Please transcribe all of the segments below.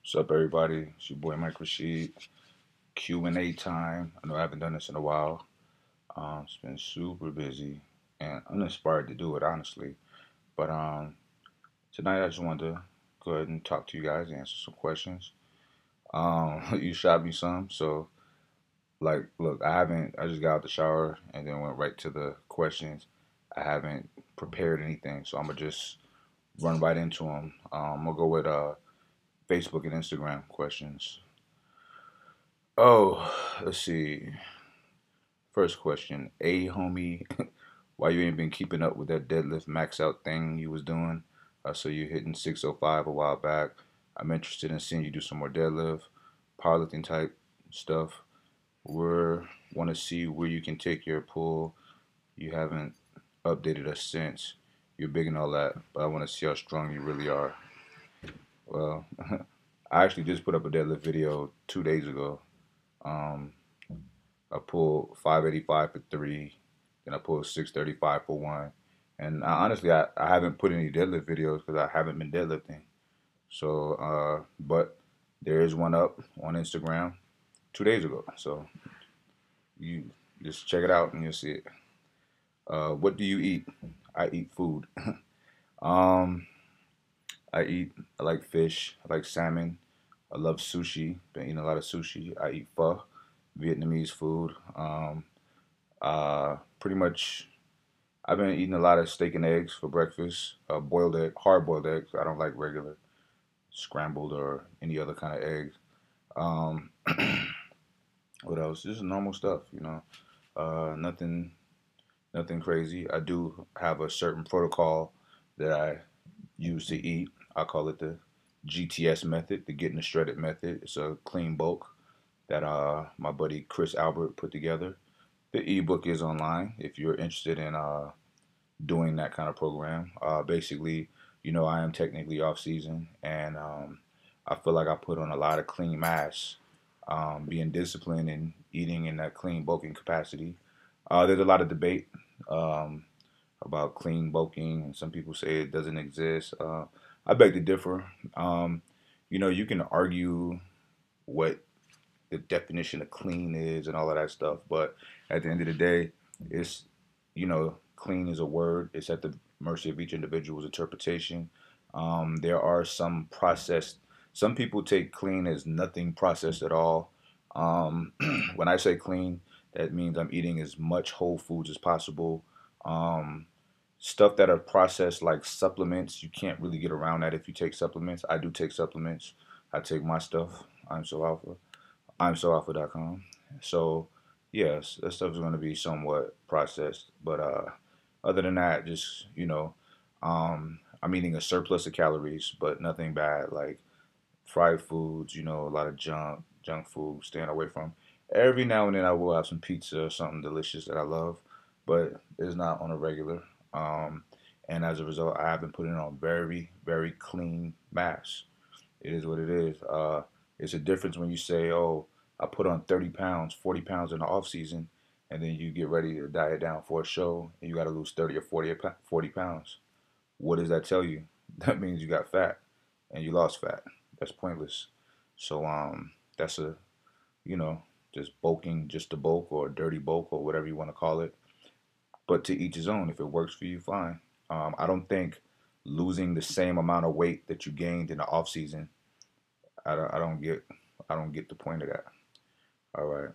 What's up, everybody? It's your boy Mike Rashid. Q&A time. I know I haven't done this in a while. It's been super busy and uninspired to do it, honestly. But tonight I just wanted to go ahead and talk to you guys, answer some questions. You shot me some, so look, I just got out the shower and then went right to the questions. I haven't prepared anything, so I'm gonna just run right into them. We'll go with Facebook and Instagram questions. Oh, let's see. First question. A homie, why you ain't been keeping up with that deadlift max out thing you was doing? So you hitting 605 a while back. I'm interested in seeing you do some more deadlift, powerlifting type stuff. We're want to see where you can take your pull. You haven't updated us since. You're big and all that, but I want to see how strong you really are. Well, I actually just put up a deadlift video 2 days ago. Um, I pulled 585 for three, then I pulled 635 for one. And honestly, I haven't put any deadlift videos because I haven't been deadlifting. So, but there is one up on Instagram 2 days ago. So you just check it out and you'll see it. What do you eat? I eat food. um, I like fish. I like salmon. I love sushi. Been eating a lot of sushi. I eat pho, Vietnamese food. Pretty much, I've been eating a lot of steak and eggs for breakfast. Boiled egg, hard boiled eggs. I don't like regular scrambled or any other kind of eggs. Um, what else? Just normal stuff, you know. Nothing, nothing crazy. I do have a certain protocol that I use to eat. I call it the GTS method, the getting the shredded method. It's a clean bulk that my buddy Chris Albert put together. The ebook is online if you're interested in doing that kind of program. Basically, I am technically off season, and I feel like I put on a lot of clean mass, being disciplined and eating in that clean bulking capacity. There's a lot of debate um, about clean bulking, and some people say it doesn't exist. I beg to differ. You can argue what the definition of clean is and all of that stuff, but at the end of the day, it's clean is a word. It's at the mercy of each individual's interpretation. There are some processed. Some people take clean as nothing processed at all. Um, when I say clean, that means I'm eating as much whole foods as possible. Um, Stuff that are processed like supplements, you can't really get around that if you take supplements. I do take supplements. I take my stuff. I'm so alpha. I'm so alpha.com. So, yes, that stuff is going to be somewhat processed. But other than that, just, I'm eating a surplus of calories, but nothing bad like fried foods, a lot of junk food, staying away from. Every now and then I will have some pizza or something delicious that I love, but it's not on a regular. Um, and as a result, I have been putting on very, very clean mass. It is what it is. It's a difference when you say, "Oh, I put on 30 pounds, 40 pounds in the off season," and then you get ready to diet down for a show, and you got to lose 30 or 40 pounds. What does that tell you? That means you got fat, and you lost fat. That's pointless. So that's a you know just bulking, just a bulk or a dirty bulk or whatever you want to call it. But to each his own. If it works for you, fine. I don't think losing the same amount of weight that you gained in the off season I don't get the point of that. All right.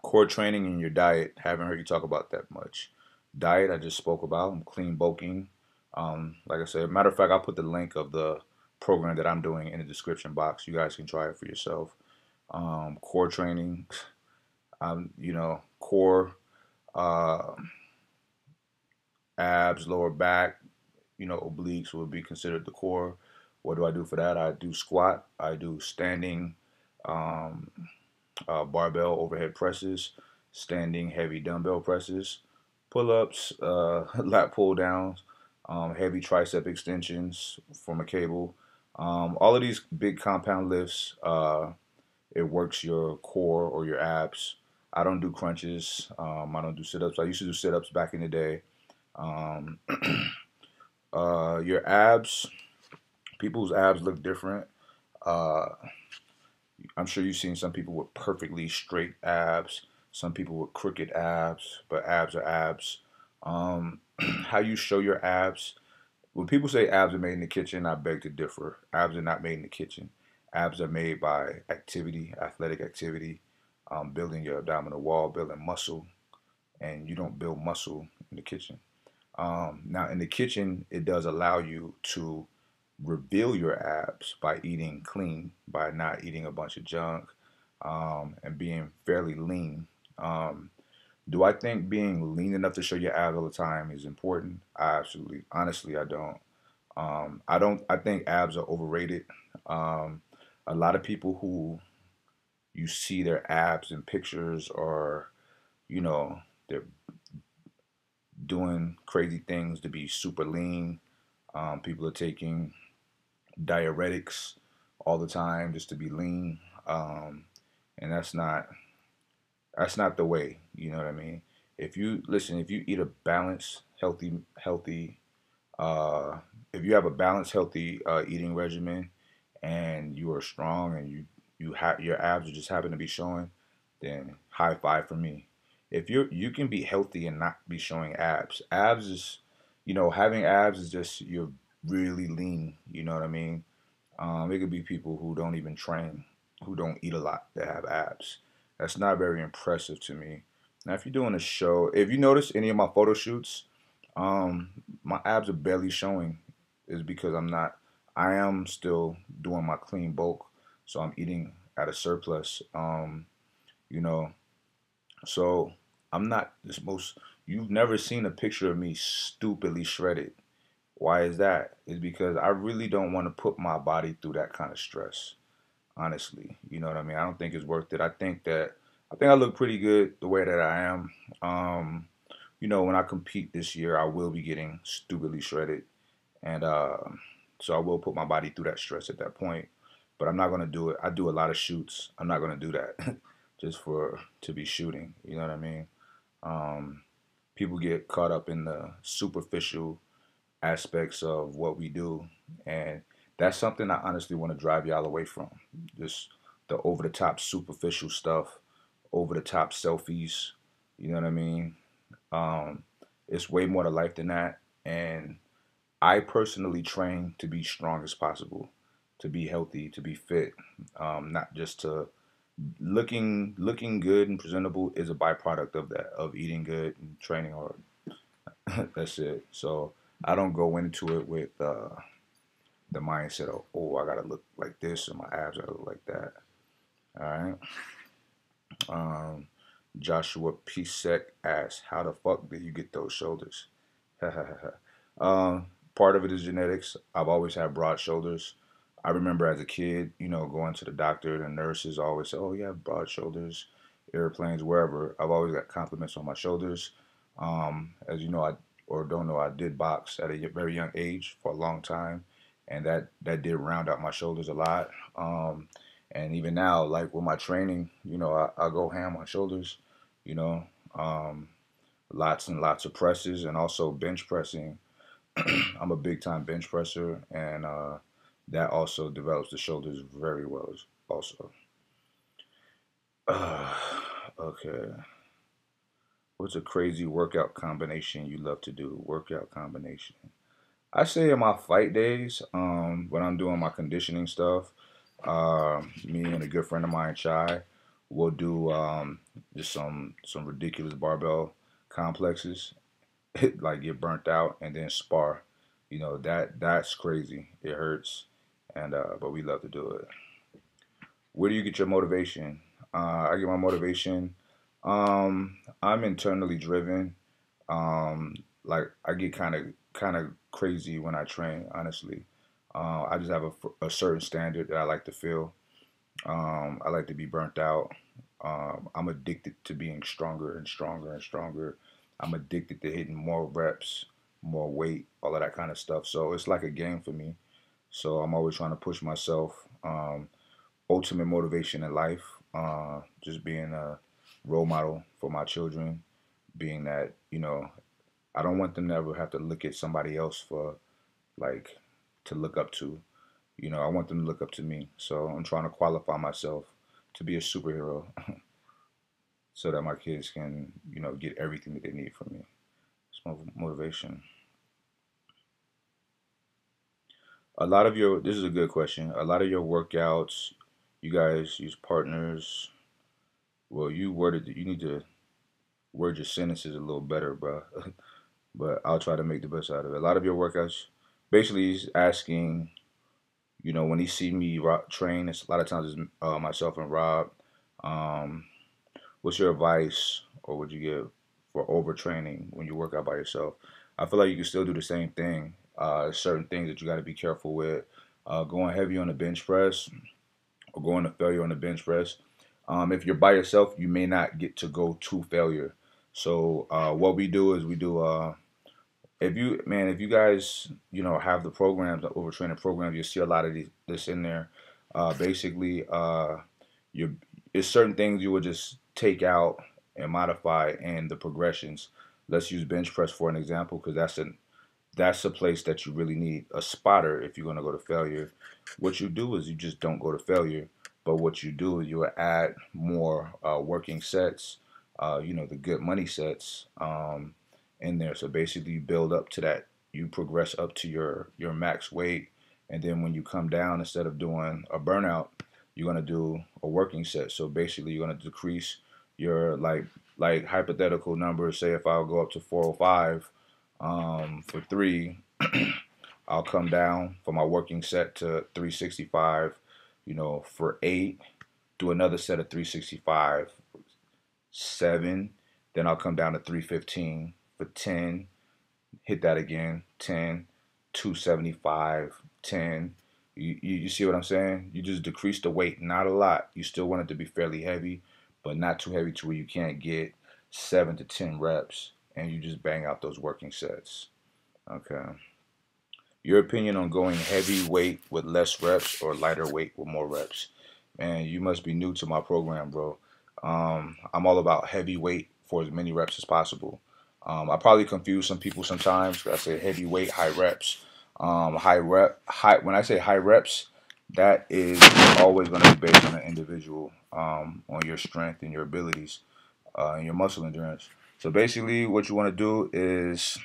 Core training and your diet. Haven't heard you talk about that much. Diet I just spoke about. I'm clean bulking. Like I said, matter of fact, I'll put the link of the program that I'm doing in the description box. You guys can try it for yourself. Core training. Core, uh, abs, lower back. Obliques would be considered the core. What do I do for that? I do squat. I do standing um, barbell overhead presses, standing heavy dumbbell presses, pull ups, lat pull downs, heavy tricep extensions from a cable. All of these big compound lifts, it works your core or your abs. I don't do crunches. I don't do sit ups. I used to do sit ups back in the day. Um, your abs, people's abs look different. Uh, I'm sure you've seen some people with perfectly straight abs, some people with crooked abs, but abs are abs. How you show your abs. When people say abs are made in the kitchen, I beg to differ. Abs are not made in the kitchen. Abs are made by activity, athletic activity, building your abdominal wall, building muscle, and you don't build muscle in the kitchen. Now, in the kitchen, it does allow you to reveal your abs by eating clean, by not eating a bunch of junk, and being fairly lean. Um, do I think being lean enough to show your abs all the time is important? I absolutely, honestly, I don't. I don't. I think abs are overrated. Um, a lot of people who you see their abs in pictures, or you know, they're doing crazy things to be super lean. People are taking diuretics all the time just to be lean, and that's not the way. You know what I mean? If you listen, if you eat a balanced, healthy, uh, if you have a balanced, healthy eating regimen, and you are strong, and you have your abs are just happen to be showing, then high five for me. If you can be healthy and not be showing abs. Abs is, having abs is just you're really lean. You know what I mean? It could be people who don't even train, who don't eat a lot, that have abs. That's not very impressive to me. Now, if you're doing a show, if you notice any of my photo shoots, um, my abs are barely showing. Is because I am still doing my clean bulk, so I'm eating at a surplus. You know, so I'm not this most. You've never seen a picture of me stupidly shredded. Why is that? Is because I really don't want to put my body through that kind of stress. Honestly, you know what I mean. I don't think it's worth it. I think I look pretty good the way that I am. Um, when I compete this year, I will be getting stupidly shredded, and so I will put my body through that stress at that point. But I'm not gonna do it. I do a lot of shoots. I'm not gonna do that just for to be shooting. You know what I mean? Um, People get caught up in the superficial aspects of what we do, and that's something I honestly want to drive y'all away from. Just the over the top superficial stuff, over the top selfies. You know what I mean? Um, it's way more to life than that, and I personally train to be strong as possible, to be healthy, to be fit, not just to looking good and presentable is a byproduct of that, of eating good and training hard. That's it. So I don't go into it with the mindset of, oh, I gotta look like this or my abs gotta look like that. All right. Um, Joshua Pisek asks, how the fuck did you get those shoulders? um, Part of it is genetics. I've always had broad shoulders. I remember as a kid, going to the doctor, the nurses always say, "Oh, you have broad shoulders." Airplanes, wherever. I've always got compliments on my shoulders. As you know, I or don't know, I did box at a very young age for a long time, and that did round out my shoulders a lot. And even now, like with my training, I go ham on shoulders. You know, um, lots and lots of presses, and also bench pressing. I'm a big time bench presser, and that also develops the shoulders very well. Also, uh, okay. What's a crazy workout combination you love to do? Workout combination. I say in my fight days, when I'm doing my conditioning stuff, me and a good friend of mine, Chai, will do just some ridiculous barbell complexes, like get burnt out and then spar. That's crazy. It hurts, and but we love to do it. Where do you get your motivation? I get my motivation. I'm internally driven. Like I get kind of crazy when I train. Honestly, I just have a certain standard that I like to feel. I like to be burnt out. I'm addicted to being stronger and stronger and stronger. I'm addicted to hitting more reps, more weight, all of that kind of stuff. So it's like a game for me. So I'm always trying to push myself. Ultimate motivation in life, just being a role model for my children, being that, I don't want them to ever have to look at somebody else for like to look up to. I want them to look up to me. So I'm trying to qualify myself to be a superhero so that my kids can, get everything that they need from me. It's my motivation. This is a good question. A lot of your workouts, you guys use partners. Well, you need to word your sentences a little better, bro. But I'll try to make the best out of it. A lot of your workouts, basically, he's asking, when he see me train, it's a lot of times it's myself and Rob. Um, what's your advice, or would you give for overtraining when you work out by yourself? I feel like you can still do the same thing. Certain things that you got to be careful with. Going heavy on the bench press or going to failure on the bench press. If you're by yourself, you may not get to go to failure. So what we do is we do if you guys have the programs, the overtraining programs, you see a lot of this in there. Basically, you it's certain things you would just take out and modify in the progressions. Let's use bench press for an example, because that's a place that you really need a spotter if you're going to go to failure. What you do is you just don't go to failure, but what you do is you add more working sets, the good money sets in there. So basically, you build up to that. You progress up to your max weight, and then when you come down, instead of doing a burnout, you're going to do a working set. So basically, you're going to decrease your like hypothetical numbers. Say if I'll go up to 405 for three, I'll come down for my working set to 365. For eight, do another set of 365. Seven, then I'll come down to 315 for 10. Hit that again. 10, 275, 10. You see what I'm saying? You just decrease the weight, not a lot. You still want it to be fairly heavy, but not too heavy to where you can't get 7 to 10 reps, and you just bang out those working sets. Okay. Your opinion on going heavy weight with less reps or lighter weight with more reps? Man, you must be new to my program, bro. I'm all about heavy weight for as many reps as possible. I probably confuse some people sometimes. I say heavy weight, high reps. High. When I say high reps, that is always going to be based on the individual, on your strength and your abilities, and your muscle endurance. So basically, what you want to do is,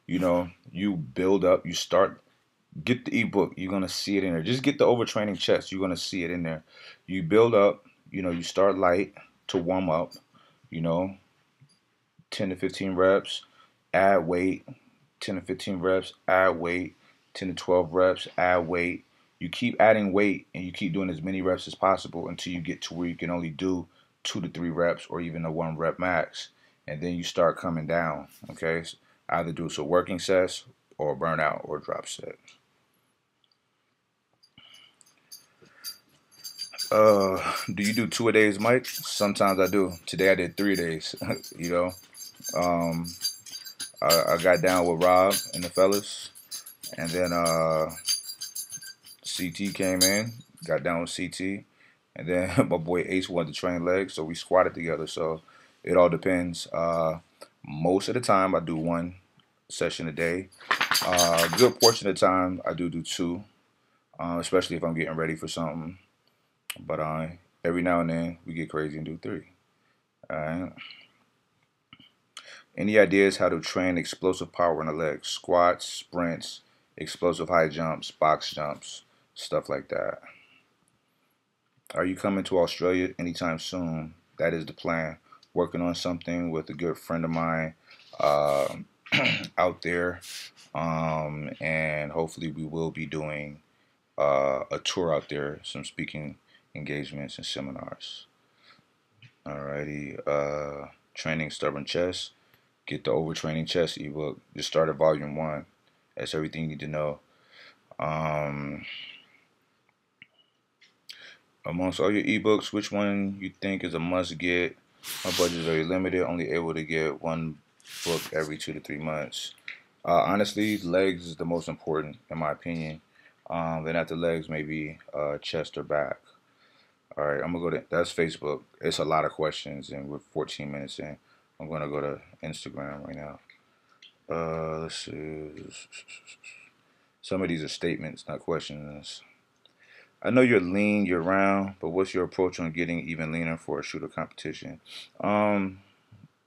you build up. You start. Get the ebook. You're gonna see it in there. Just get the overtraining chest. You're gonna see it in there. You build up. You start light to warm up. You know, 10 to 15 reps. Add weight. 10 to 15 reps. Add weight. 10 to 12 reps. Add weight. You keep adding weight, and you keep doing as many reps as possible until you get to where you can only do 2 to 3 reps or even a 1 rep max, and then you start coming down. Okay, so either do some working sets or burnout or drop set. Do you do 2 a days, Mike? Sometimes I do. Today I did 3 days. you know, um, I got down with Rob and the fellas, and then CT came in, got down with CT, and then my boy Ace wanted to train legs, so we squatted together. So it all depends. Most of the time I do 1 session a day. A good portion of the time I do two, especially if I'm getting ready for something. But every now and then we get crazy and do 3. All right. Any ideas how to train explosive power in the legs? Squats, sprints, explosive high jumps, box jumps, stuff like that. Are you coming to Australia anytime soon? That is the plan. Working on something with a good friend of mine uh, out there. And hopefully we will be doing a tour out there, some speaking engagements and seminars. Alrighty. Training stubborn chest. Get the Overtraining chest ebook. Just start at volume 1. That's everything you need to know. Um, Amongst all your ebooks, which one you think is a must get? My budget is very limited. Only able to get one book every 2 to 3 months. Honestly, legs is the most important in my opinion. Then after legs, maybe chest or back. All right, I'm gonna go to that's Facebook. It's a lot of questions, and we're 14 minutes in. I'm gonna go to Instagram right now. Let's see. Some of these are statements, not questions. I know you're lean year round, but what's your approach on getting even leaner for a shooter competition? Um,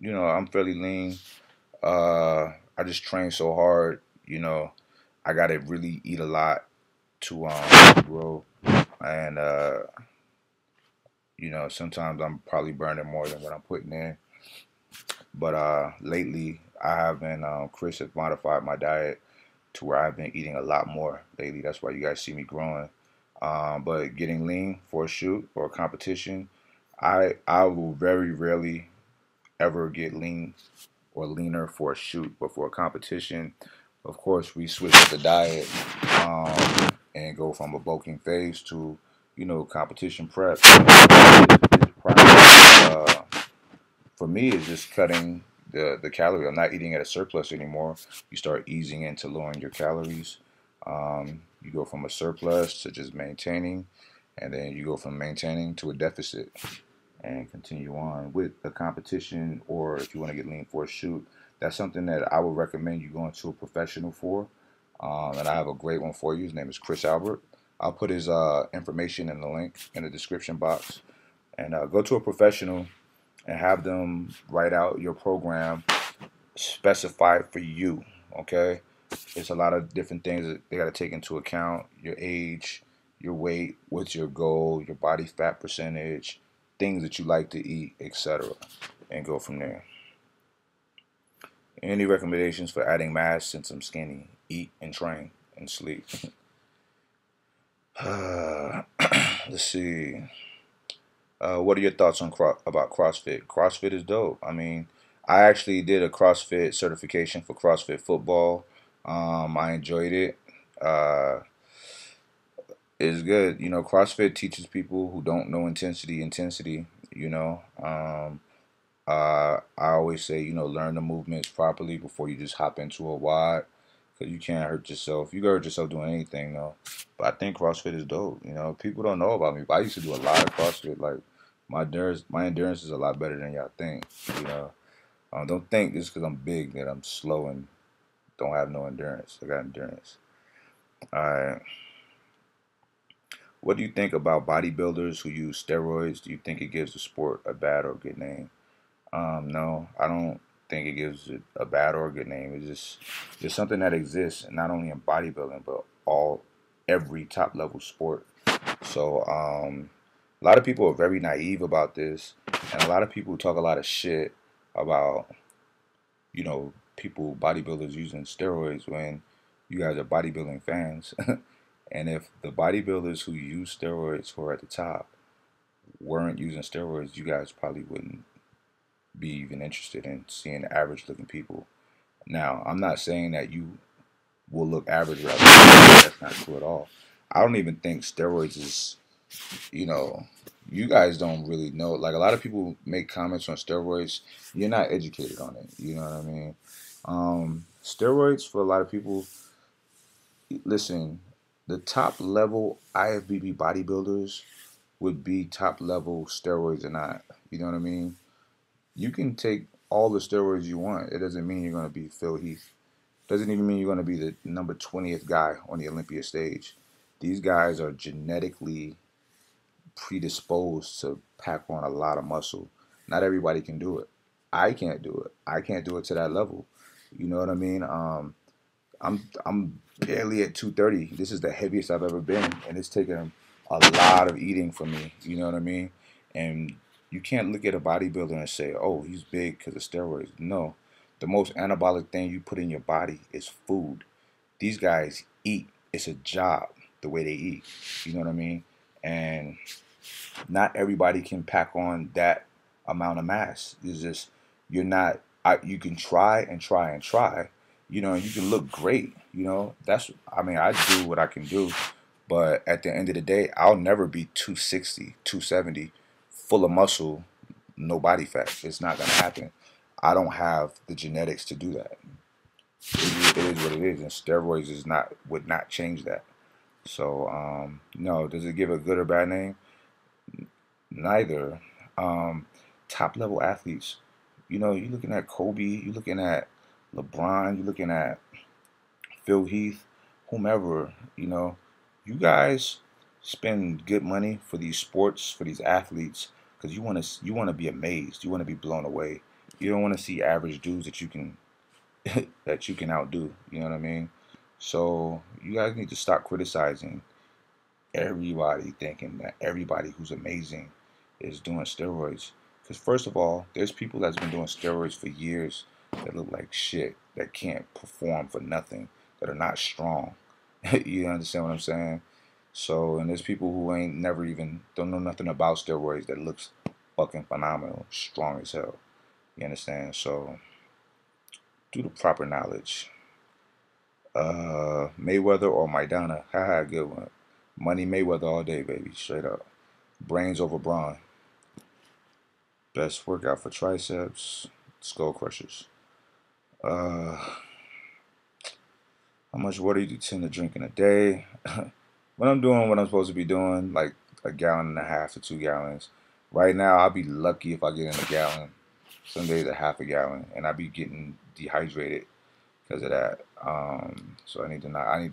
I'm fairly lean. I just train so hard. I gotta really eat a lot to grow, and sometimes I'm probably burning more than what I'm putting in. But lately, I have been Chris has modified my diet to where I've been eating a lot more lately. That's why you guys see me growing. But getting lean for a shoot or a competition, I will very rarely ever get lean or leaner for a shoot, but for a competition, of course, we switch up the diet and go from a bulking phase to competition prep. For me, it's just cutting the calorie. I'm not eating at a surplus anymore. You start easing into lowering your calories. You go from a surplus to just maintaining, and then you go from maintaining to a deficit and continue on with a competition, or if you want to get lean for a shoot, that's something that I would recommend you going to a professional for. And I have a great one for you. His name is Chris Albert. I'll put his information in the link in the description box. And go to a professional and have them write out your program specified for you. Okay, it's a lot of different things that they got to take into account: your age, your weight, what's your goal, your body fat percentage, things that you like to eat, etc., and go from there. Any recommendations for adding mass since I'm skinny? Eat and train and sleep. Let's see. What are your thoughts on about CrossFit? CrossFit is dope. I mean, I actually did a CrossFit certification for CrossFit football. I enjoyed it. Uh, it's good. CrossFit teaches people who don't know intensity. I always say, learn the movements properly before you just hop into a wide, because you can't hurt yourself. You can hurt yourself doing anything, though. But I think CrossFit is dope. People don't know about me, but I used to do a lot of CrossFit. Like my endurance is a lot better than y'all think. You know, don't think just because I'm big that I'm slow and don't have no endurance. I got endurance. All right. What do you think about bodybuilders who use steroids? Do you think it gives the sport a bad or good name? No, I don't think it gives it a bad or a good name. It's something that exists not only in bodybuilding but every top level sport. So a lot of people are very naive about this, and a lot of people talk a lot of shit about people bodybuilders using steroids when you guys are bodybuilding fans. And if the bodybuilders who use steroids who are at the top weren't using steroids, you guys probably wouldn't be even interested in seeing average looking people. Now, I'm not saying that you will look average rather. That's not true at all. I don't even think steroids is, you know, you guys don't really know. Like a lot of people make comments on steroids. You're not educated on it. You know what I mean? Steroids for a lot of people, listen, the top level IFBB bodybuilders would be top level steroids or not. You know what I mean? You can take all the steroids you want. It doesn't mean you're going to be Phil Heath. Doesn't even mean you're going to be the number 20th guy on the Olympia stage. These guys are genetically predisposed to pack on a lot of muscle. Not everybody can do it. I can't do it. I can't do it to that level. You know what I mean? I'm barely at 230. This is the heaviest I've ever been, and it's taken a lot of eating for me. You know what I mean? And you can't look at a bodybuilder and say, "Oh, he's big because of steroids." No, the most anabolic thing you put in your body is food. These guys eat. It's a job the way they eat. You know what I mean? And not everybody can pack on that amount of mass. It's just you're not. You can try and try and try. And you can look great. I mean, I do what I can do, but at the end of the day, I'll never be 260, 270, full of muscle, no body fat. It's not gonna happen. I don't have the genetics to do that. It is what it is, and steroids would not change that. So no, does it give a good or bad name? Neither. Um, Top level athletes. You're looking at Kobe, you're looking at LeBron, you're looking at Phil Heath, whomever, you guys spend good money for these sports, for these athletes, because you want to be amazed, you want to be blown away. You don't want to see average dudes that you can that you can outdo. You know what I mean? So you guys need to stop criticizing everybody thinking that everybody who's amazing is doing steroids. Because first of all, there's people that's been doing steroids for years that look like shit, that can't perform for nothing, that are not strong. You understand what I'm saying? So, and there's people who ain't never even don't know nothing about steroids that looks fucking phenomenal, strong as hell. You understand? So, do the proper knowledge. Mayweather or Maidana? Haha, good one. Money Mayweather all day, baby. Straight up. Brains over brawn. Best workout for triceps. Skull crushers. Uh, how much water do you tend to drink in a day? When I'm doing what I'm supposed to be doing, like a gallon and a half to 2 gallons. Right now, I'll be lucky if I get in a gallon. Some days a half a gallon, and I be getting dehydrated because of that. So I need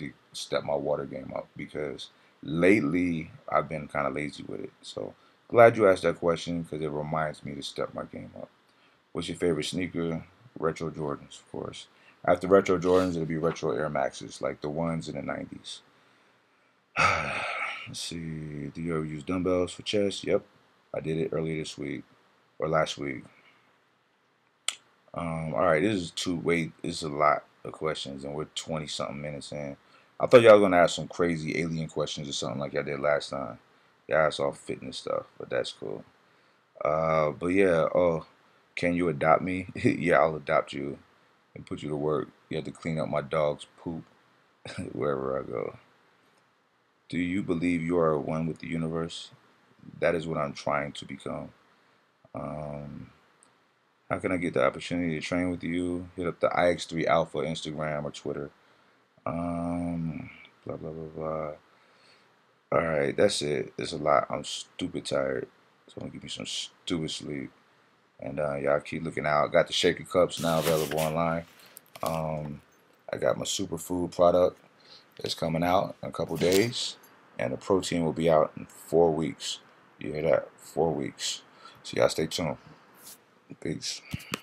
to step my water game up because lately I've been kind of lazy with it. So glad you asked that question because it reminds me to step my game up. What's your favorite sneaker? Retro Jordans, of course. After retro Jordans, it'll be retro Air Maxes, like the ones in the 90s. Let's see. Do you ever use dumbbells for chest? Yep. I did it earlier this week or last week. All right, this is this is a lot of questions, and we're 20 something minutes in. I thought y'all were gonna ask some crazy alien questions or something like y'all did last time. Yeah, it's all fitness stuff, but that's cool. But yeah, oh, can you adopt me? Yeah, I'll adopt you and put you to work. You have to clean up my dog's poop wherever I go. Do you believe you are one with the universe? That is what I'm trying to become. Um, how can I get the opportunity to train with you? Hit up the IX3 Alpha Instagram or Twitter. Um, blah blah blah blah. All right, that's it. It's a lot. I'm stupid tired, so I'm gonna give me some stupid sleep. And y'all keep looking out. Got the shaker cups now available online. Um, I got my superfood product that's coming out in a couple days, and the protein will be out in 4 weeks. You hear that? 4 weeks. So y'all stay tuned. Peace.